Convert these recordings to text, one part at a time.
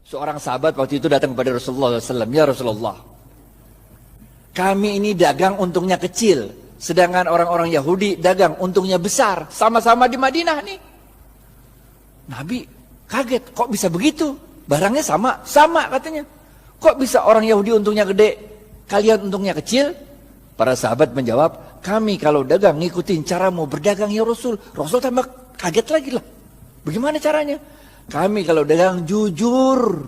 Seorang sahabat waktu itu datang kepada Rasulullah SAW. Ya Rasulullah, kami ini dagang untungnya kecil, sedangkan orang-orang Yahudi dagang untungnya besar. Sama-sama di Madinah nih. Nabi kaget, kok bisa begitu? Barangnya sama, sama katanya. Kok bisa orang Yahudi untungnya gede, kalian untungnya kecil? Para sahabat menjawab, kami kalau dagang ngikutin caramu berdagang ya Rasul. Rasul tambah kaget lagi lah. Bagaimana caranya? Kami kalau dagang jujur.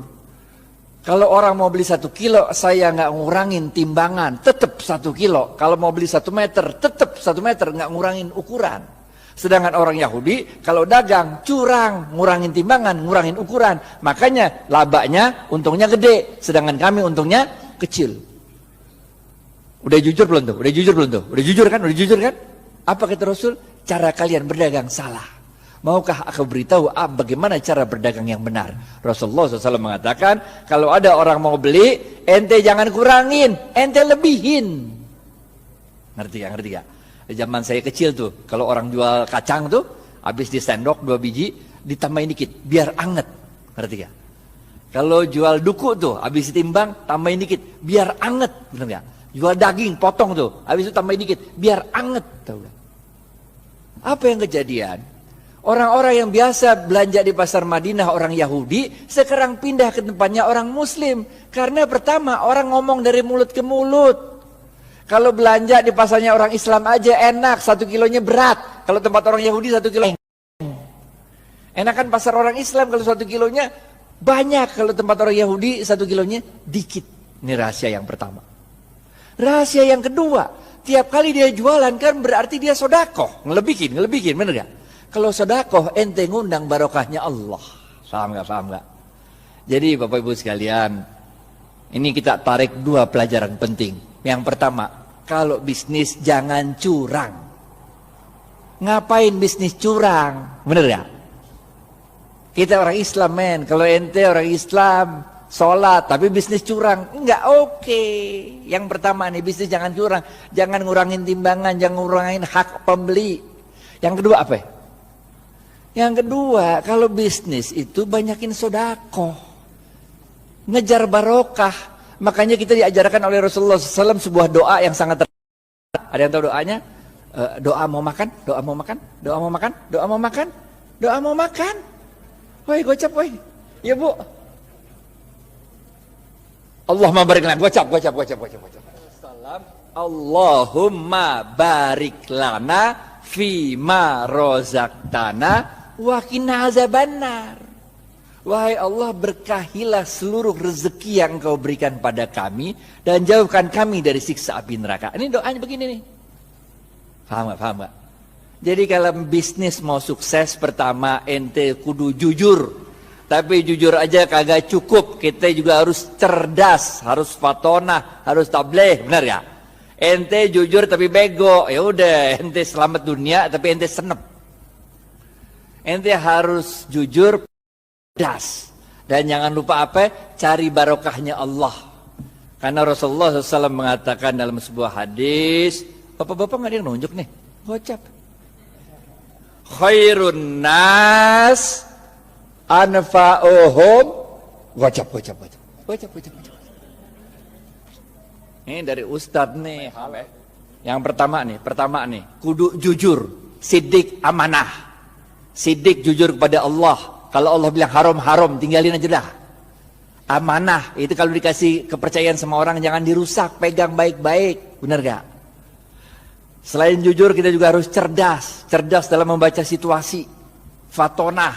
Kalau orang mau beli 1 kilo, saya nggak ngurangin timbangan, tetap 1 kilo. Kalau mau beli 1 meter, tetap 1 meter, nggak ngurangin ukuran. Sedangkan orang Yahudi, kalau dagang, curang, ngurangin timbangan, ngurangin ukuran. Makanya labanya, untungnya gede. Sedangkan kami untungnya kecil. Udah jujur belum tuh? Udah jujur belum tuh? Udah jujur kan? Udah jujur kan? Apa kata Rasul? Cara kalian berdagang salah. Maukah aku beritahu bagaimana cara berdagang yang benar? Rasulullah SAW mengatakan, kalau ada orang mau beli, ente jangan kurangin, ente lebihin. Ngerti gak? Ngerti gak? Zaman saya kecil tuh, kalau orang jual kacang tuh, habis di sendok 2 biji, ditambahin dikit, biar anget. Ngerti gak? Kalau jual duku tuh, habis ditimbang, tambahin dikit, biar anget. Bener gak? Jual daging, potong tuh, habis itu tambahin dikit, biar anget. Tahu gak? Apa yang kejadian? Orang-orang yang biasa belanja di pasar Madinah, orang Yahudi, sekarang pindah ke tempatnya orang Muslim. Karena pertama, orang ngomong dari mulut ke mulut. Kalau belanja di pasarnya orang Islam aja enak, 1 kilonya berat. Kalau tempat orang Yahudi 1 kilo. Enakan pasar orang Islam kalau 1 kilonya banyak. Kalau tempat orang Yahudi 1 kilonya dikit. Ini rahasia yang pertama. Rahasia yang kedua, tiap kali dia jualan kan berarti dia sodakoh. Ngelebihin, bener gak? Kalau sodakoh ente ngundang barokahnya Allah. Paham gak? Paham gak? Jadi Bapak Ibu sekalian, ini kita tarik 2 pelajaran penting. Yang pertama, kalau bisnis jangan curang. Ngapain bisnis curang? Bener gak? Kita orang Islam men. Kalau ente orang Islam, sholat tapi bisnis curang, enggak oke. Yang pertama nih, bisnis jangan curang. Jangan ngurangin timbangan, jangan ngurangin hak pembeli. Yang kedua apa ya? Yang kedua, kalau bisnis itu banyakin sodakoh, ngejar barokah. Makanya kita diajarkan oleh Rasulullah SAW sebuah doa yang sangat ada yang tahu doanya? Doa mau makan, doa mau makan, doa mau makan, doa mau makan, doa mau makan. Woi gocap woi, ya bu. Allahumma barik lana, gocap. Allahumma barik lana fima rozaqtana wa qina azabannar. Wahai Allah, berkahilah seluruh rezeki yang Engkau berikan pada kami dan jauhkan kami dari siksa api neraka. Ini doanya begini nih. Paham gak? Jadi kalau bisnis mau sukses, pertama ente kudu jujur. Tapi jujur aja kagak cukup. Kita juga harus cerdas, harus fatonah, harus tabligh, benar ya? Ente jujur tapi bego, ya udah ente selamat dunia tapi ente senep. Ente harus jujur, cerdas, dan jangan lupa apa? Cari barokahnya Allah. Karena Rasulullah SAW mengatakan dalam sebuah hadis, bapak-bapak nggak ada yang nunjuk nih, gocap. Khairun nas anfa'uhum, gocap. Ini dari Ustadz nih. Yang pertama nih, kudu jujur, sidik amanah. Sidik jujur kepada Allah. Kalau Allah bilang haram, tinggalin aja dah. Amanah, itu kalau dikasih kepercayaan sama orang jangan dirusak, pegang baik-baik. Benar gak? Selain jujur, kita juga harus cerdas. Cerdas dalam membaca situasi. Fatonah.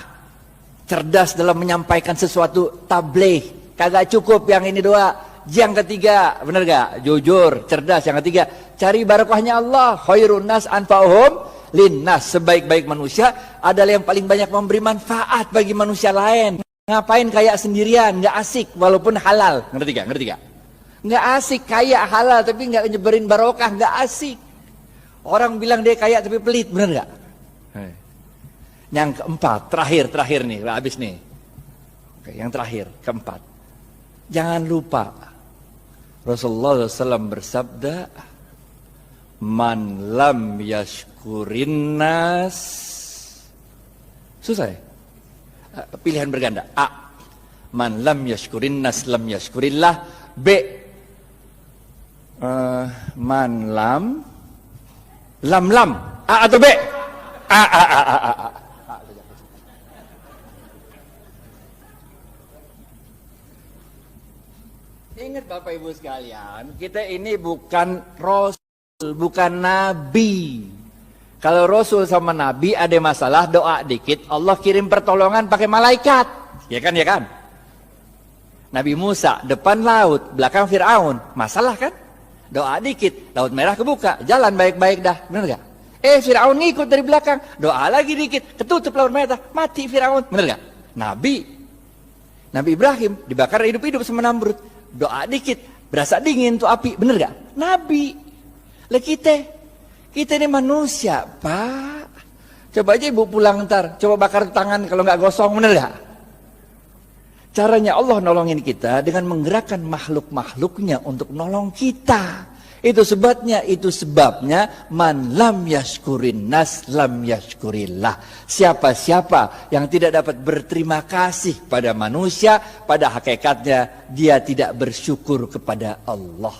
Cerdas dalam menyampaikan sesuatu, tabligh. Kagak cukup yang ini doa. Yang ketiga, benar gak? Jujur, cerdas. Yang ketiga, cari barokahnya Allah. Khairun nas anfa'uhum linnas. Sebaik-baik manusia adalah yang paling banyak memberi manfaat bagi manusia lain. Ngapain kaya sendirian, nggak asik walaupun halal. Ngerti gak? Nggak asik kaya halal tapi nggak nyebarin barokah, nggak asik. Orang bilang dia kaya tapi pelit, bener nggak? Yang keempat, terakhir nih, habis nih. Oke, yang terakhir, keempat. Jangan lupa Rasulullah SAW bersabda, man lam yashkurin nas. Susah ya? Pilihan berganda. A, Man lam yashkurin nas lam yashkurillah. B. Man lam A atau B? A. Ingat Bapak Ibu sekalian, kita ini bukan Rasul, bukan Nabi. Kalau Rasul sama Nabi ada masalah, doa dikit, Allah kirim pertolongan pakai malaikat. Ya kan, ya kan? Nabi Musa, depan laut, belakang Fir'aun. Masalah kan? Doa dikit, laut merah kebuka, jalan baik-baik dah. Bener gak? Fir'aun ngikut dari belakang, doa lagi dikit, ketutup laut merah, mati Fir'aun. Bener gak? Nabi Ibrahim dibakar hidup-hidup sama Namrud. Doa dikit, berasa dingin tuh api. Bener gak? Nabi. Lah kita ini manusia, Pak. Coba aja ibu pulang ntar, coba bakar tangan kalau nggak gosong, bener gak? Caranya Allah nolongin kita dengan menggerakkan makhluk-makhluknya untuk nolong kita. Itu sebabnya man lam yashkurin nas lam yashkurillah. Siapa-siapa yang tidak dapat berterima kasih pada manusia, pada hakikatnya dia tidak bersyukur kepada Allah.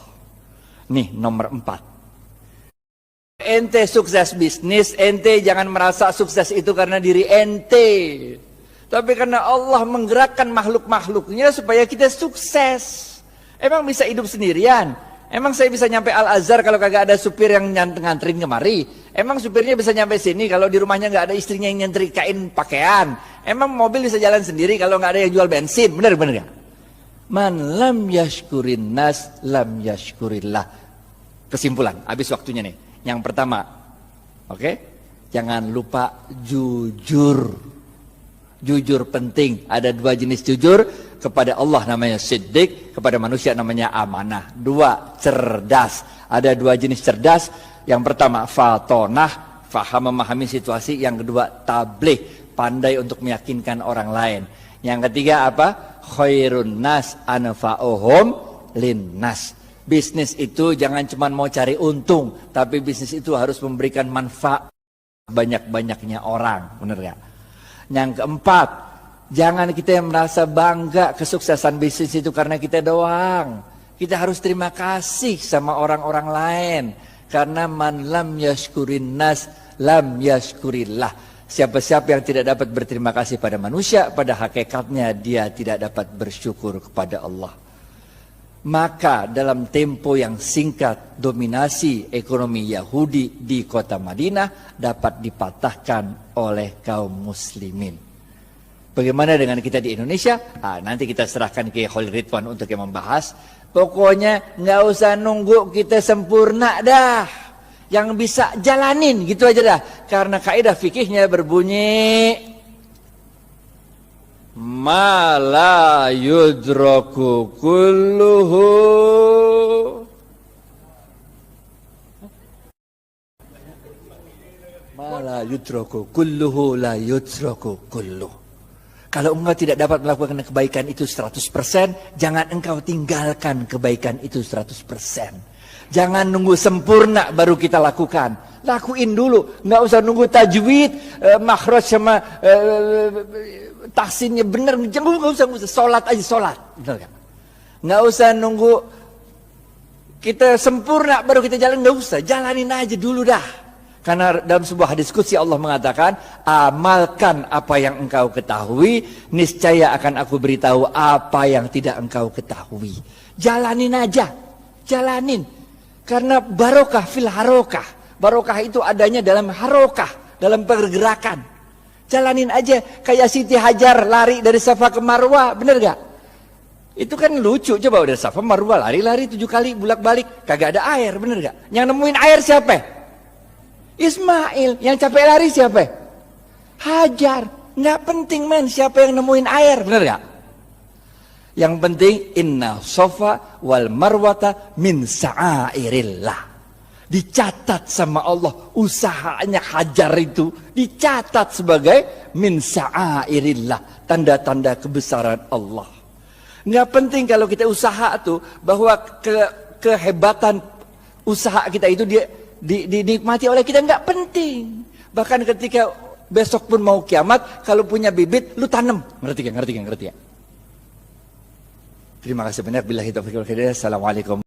Nih nomor 4. Ente sukses bisnis, ente jangan merasa sukses itu karena diri ente. Tapi karena Allah menggerakkan makhluk-makhluknya supaya kita sukses. Emang bisa hidup sendirian? Emang saya bisa nyampe Al-Azhar kalau kagak ada supir yang nganterin kemari? Emang supirnya bisa nyampe sini kalau di rumahnya nggak ada istrinya yang nyetrikain pakaian? Emang mobil bisa jalan sendiri kalau nggak ada yang jual bensin? Bener gak? Man lam yashkurin nas lam yashkurillah. Kesimpulan, habis waktunya nih. Yang pertama, oke? Jangan lupa jujur. Jujur penting. Ada 2 jenis jujur. Kepada Allah namanya siddiq, kepada manusia namanya amanah. 2, cerdas. Ada 2 jenis cerdas. Yang pertama, fatonah, faham memahami situasi. Yang kedua, tabligh, pandai untuk meyakinkan orang lain. Yang ketiga apa? Khairun nas anfa'uhum linnas. Bisnis itu jangan cuma mau cari untung, tapi bisnis itu harus memberikan manfaat banyak-banyaknya orang. Bener gak? Yang keempat, jangan kita yang merasa bangga kesuksesan bisnis itu karena kita doang. Kita harus terima kasih sama orang-orang lain. Karena man lam yashkurin nas lam yashkurillah. Siapa-siapa yang tidak dapat berterima kasih pada manusia, pada hakikatnya dia tidak dapat bersyukur kepada Allah. Maka dalam tempo yang singkat, dominasi ekonomi Yahudi di kota Madinah dapat dipatahkan oleh kaum muslimin. Bagaimana dengan kita di Indonesia? Nanti kita serahkan ke Khalil Ridwan untuk yang membahas. Pokoknya nggak usah nunggu kita sempurna dah. Yang bisa jalanin gitu aja dah. Karena kaidah fikihnya berbunyi ma la yudraku kulluhu ma la yudraku kulluhu la yudraku kulluh. Kalau engkau tidak dapat melakukan kebaikan itu 100%, jangan engkau tinggalkan kebaikan itu 100%. Jangan nunggu sempurna baru kita lakukan. Lakuin dulu, nggak usah nunggu tajwid, makhraj sama tahsinnya benar, nggak usah, sholat aja sholat, benar kan? Nggak usah nunggu kita sempurna baru kita jalan, nggak usah, jalanin aja dulu dah. Karena dalam sebuah hadis qudsi Allah mengatakan, amalkan apa yang engkau ketahui, niscaya akan aku beritahu apa yang tidak engkau ketahui. Jalanin aja, jalanin. Karena barokah fil harokah. Barokah itu adanya dalam harokah, dalam pergerakan. Jalanin aja kayak Siti Hajar lari dari Safa ke Marwah, bener gak? Itu kan lucu, coba udah Safa Marwah lari-lari 7 kali bolak-balik, kagak ada air, bener gak? Yang nemuin air siapa? Ismail. Yang capek lari siapa? Hajar. Nggak penting men siapa yang nemuin air, bener gak? Yang penting inna Safa wal Marwata min sa'airillah. Dicatat sama Allah usahanya Hajar itu, dicatat sebagai min sa'airillah, tanda-tanda kebesaran Allah. Nggak penting kalau kita usaha tuh bahwa kehebatan usaha kita itu dinikmati oleh kita, nggak penting. Bahkan ketika besok pun mau kiamat, kalau punya bibit lu tanam, ngerti gak? Terima kasih banyak. Billahi taufiq wal hidayah. Assalamualaikum.